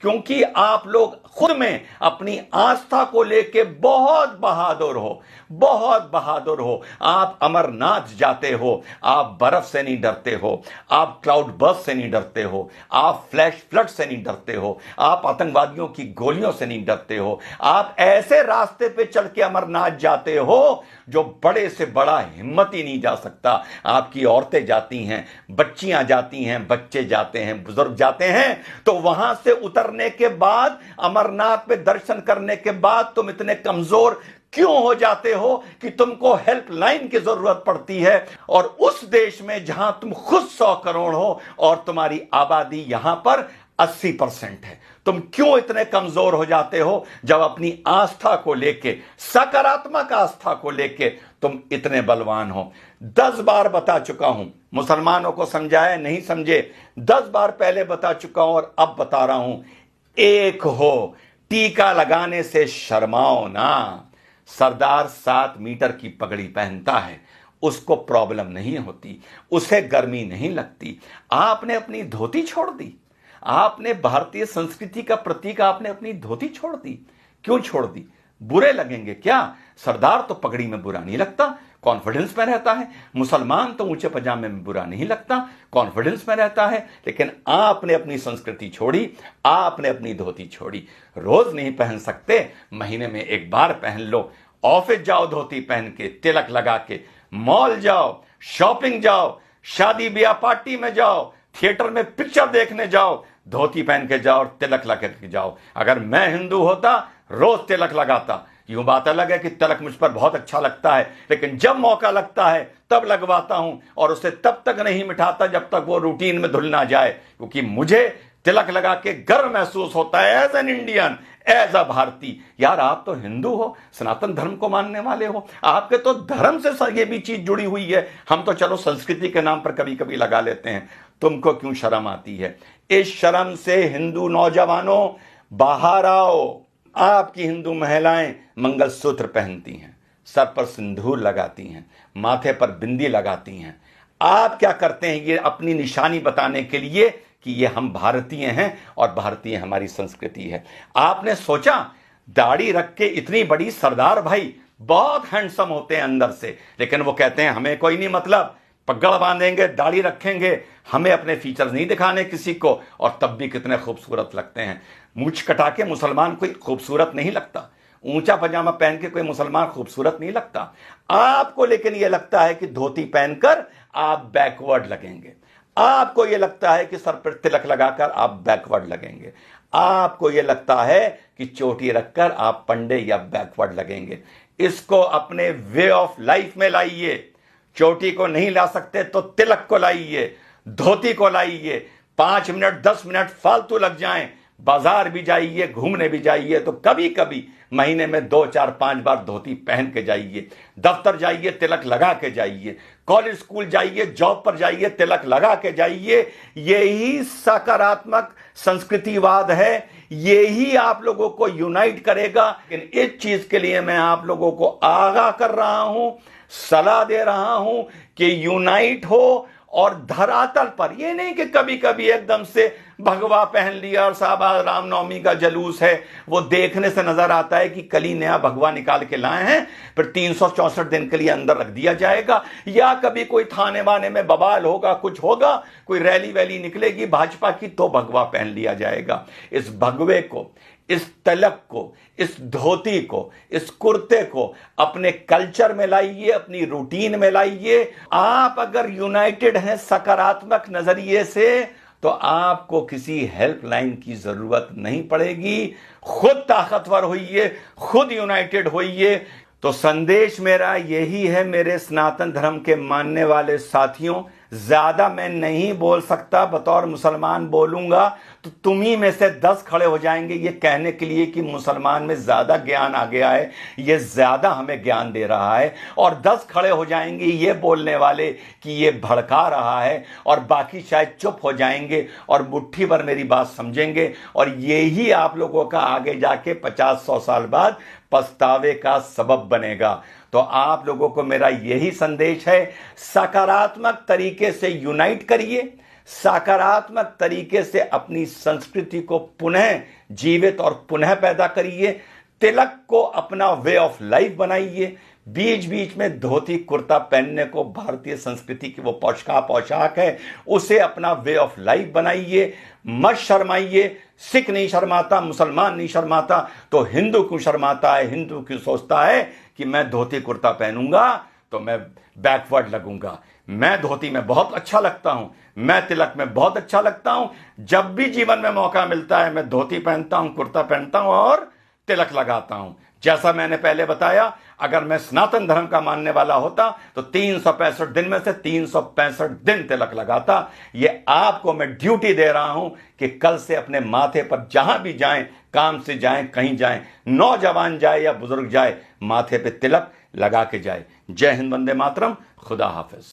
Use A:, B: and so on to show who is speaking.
A: क्योंकि आप लोग खुद में अपनी आस्था को लेके बहुत बहादुर हो, बहुत बहादुर हो। आप अमरनाथ जाते हो, आप बर्फ से नहीं डरते हो, आप क्लाउड बर्स्ट से नहीं डरते हो, आप फ्लैश फ्लड से नहीं डरते हो, आप आतंकवादियों की गोलियों से नहीं डरते हो। आप ऐसे रास्ते पे चल के अमरनाथ जाते हो जो बड़े से बड़ा हिम्मत ही नहीं जा सकता। आपकी औरतें जाती हैं, बच्चियां जाती हैं, बच्चे जाते हैं, बुजुर्ग जाते हैं। तो वहां से उतरने के बाद, अमरनाथ पे दर्शन करने के बाद तुम इतने कमजोर क्यों हो जाते हो कि तुमको हेल्पलाइन की जरूरत पड़ती है? और उस देश में जहां तुम खुद 100 करोड़ हो और तुम्हारी आबादी यहां पर 80% है, तुम क्यों इतने कमजोर हो जाते हो जब अपनी आस्था को लेके, सकारात्मक आस्था को लेके तुम इतने बलवान हो? 10 बार बता चुका हूं, मुसलमानों को समझाया नहीं समझे, 10 बार पहले बता चुका हूं और अब बता रहा हूं, एक हो, टीका लगाने से शर्माओ ना। सरदार 7 मीटर की पगड़ी पहनता है, उसको प्रॉब्लम नहीं होती, उसे गर्मी नहीं लगती। आपने अपनी धोती छोड़ दी, आपने भारतीय संस्कृति का प्रतीक, आपने अपनी धोती छोड़ दी। क्यों छोड़ दी? बुरे लगेंगे क्या? सरदार तो पगड़ी में बुरा नहीं लगता, कॉन्फिडेंस में रहता है। मुसलमान तो ऊंचे पजामे में बुरा नहीं लगता, कॉन्फिडेंस में रहता है। लेकिन आपने अपनी संस्कृति छोड़ी, आपने अपनी धोती छोड़ी। रोज नहीं पहन सकते, महीने में एक बार पहन लो। ऑफिस जाओ धोती पहन के, तिलक लगा के, मॉल जाओ, शॉपिंग जाओ, शादी ब्याह पार्टी में जाओ, थिएटर में पिक्चर देखने जाओ, धोती पहन के जाओ और तिलक लगा के जाओ। अगर मैं हिंदू होता, रोज तिलक लगाता। यूं बात अलग है कि तिलक मुझ पर बहुत अच्छा लगता है, लेकिन जब मौका लगता है तब लगवाता हूं, और उसे तब तक नहीं मिटाता जब तक वो रूटीन में धुल ना जाए, क्योंकि मुझे तिलक लगा के गर्व महसूस होता है as an Indian, as a भारतीय। यार, आप तो हिंदू हो, सनातन धर्म को मानने वाले हो, आपके तो धर्म से ये भी चीज जुड़ी हुई है। हम तो चलो संस्कृति के नाम पर कभी कभी लगा लेते हैं, तुमको क्यों शर्म आती है? इस शर्म से हिंदू नौजवानों बाहर आओ। आपकी हिंदू महिलाएं मंगलसूत्र पहनती हैं, सर पर सिंदूर लगाती हैं, माथे पर बिंदी लगाती हैं। आप क्या करते हैं? ये अपनी निशानी बताने के लिए कि ये हम भारतीय हैं और भारतीय हमारी संस्कृति है। आपने सोचा दाढ़ी रख के इतनी बड़ी सरदार भाई बहुत हैंडसम होते हैं अंदर से, लेकिन वो कहते हैं हमें कोई नहीं मतलब, पगड़ बांधेंगे, दाढ़ी रखेंगे, हमें अपने फीचर्स नहीं दिखाने किसी को, और तब भी कितने खूबसूरत लगते हैं। मूंछ कटा के मुसलमान कोई खूबसूरत नहीं लगता, ऊंचा पजामा पहन के कोई मुसलमान खूबसूरत नहीं लगता। आपको लेकिन यह लगता है कि धोती पहनकर आप बैकवर्ड लगेंगे, आपको यह लगता है कि सर पर तिलक लगाकर आप बैकवर्ड लगेंगे, आपको यह लगता है कि चोटी रखकर आप पंडे या बैकवर्ड लगेंगे। इसको अपने वे ऑफ लाइफ में लाइए। चोटी को नहीं ला सकते तो तिलक को लाइए, धोती को लाइए। 5 मिनट 10 मिनट फालतू लग जाएं, बाजार भी जाइए, घूमने भी जाइए, तो कभी कभी महीने में 2 4 5 बार धोती पहन के जाइए। दफ्तर जाइए, तिलक लगा के जाइए। कॉलेज स्कूल जाइए, जॉब पर जाइए, तिलक लगा के जाइए। यही सकारात्मक संस्कृतिवाद है, यही आप लोगों को यूनाइट करेगा। लेकिन इस चीज के लिए मैं आप लोगों को आगाह कर रहा हूं, सलाह दे रहा हूं कि यूनाइट हो। और धरातल पर यह नहीं कि कभी कभी एकदम से भगवा पहन लिया और साहब आज रामनवमी का जलूस है, वो देखने से नजर आता है कि कल ही नया भगवा निकाल के लाए हैं, फिर 364 दिन के लिए अंदर रख दिया जाएगा। या कभी कोई थाने वाने में बवाल होगा, कुछ होगा, कोई रैली वैली निकलेगी भाजपा की, तो भगवा पहन लिया जाएगा। इस भगवे को, इस तिलक को, इस धोती को, इस कुर्ते को अपने कल्चर में लाइए, अपनी रूटीन में लाइए। आप अगर यूनाइटेड हैं सकारात्मक नजरिए से, तो आपको किसी हेल्पलाइन की जरूरत नहीं पड़ेगी। खुद ताकतवर होइए, खुद यूनाइटेड होइए। तो संदेश मेरा यही है मेरे सनातन धर्म के मानने वाले साथियों, ज्यादा मैं नहीं बोल सकता, बतौर मुसलमान बोलूंगा तो तुम ही में से 10 खड़े हो जाएंगे ये कहने के लिए कि मुसलमान में ज्यादा ज्ञान आ गया है, ये ज्यादा हमें ज्ञान दे रहा है, और 10 खड़े हो जाएंगे ये बोलने वाले कि ये भड़का रहा है, और बाकी शायद चुप हो जाएंगे और मुट्ठी भर मेरी बात समझेंगे। और यही आप लोगों का आगे जाके 50-100 साल बाद पछतावे का सबब बनेगा। तो आप लोगों को मेरा यही संदेश है, सकारात्मक तरीके से यूनाइट करिए, सकारात्मक तरीके से अपनी संस्कृति को पुनः जीवित और पुनः पैदा करिए। तिलक को अपना वे ऑफ लाइफ बनाइए। बीच बीच में धोती कुर्ता पहनने को भारतीय संस्कृति की वो पोशाक है, उसे अपना वे ऑफ लाइफ बनाइए। मत शर्माइए। सिख नहीं शर्माता, मुसलमान नहीं शर्माता, तो हिंदू क्यों शर्माता है? हिंदू क्यों सोचता है कि मैं धोती कुर्ता पहनूंगा तो मैं बैकवर्ड लगूंगा? मैं धोती में बहुत अच्छा लगता हूं, मैं तिलक में बहुत अच्छा लगता हूं। जब भी जीवन में मौका मिलता है मैं धोती पहनता हूं, कुर्ता पहनता हूं और तिलक लगाता हूं। जैसा मैंने पहले बताया, अगर मैं सनातन धर्म का मानने वाला होता तो 365 दिन में से 365 दिन तिलक लगाता। ये आपको मैं ड्यूटी दे रहा हूं कि कल से अपने माथे पर जहां भी जाएं, काम से जाएं, कहीं जाएं, नौजवान जाए या बुजुर्ग जाए, माथे पे तिलक लगा के जाए। जय हिंद, वंदे मातरम, खुदा हाफिज।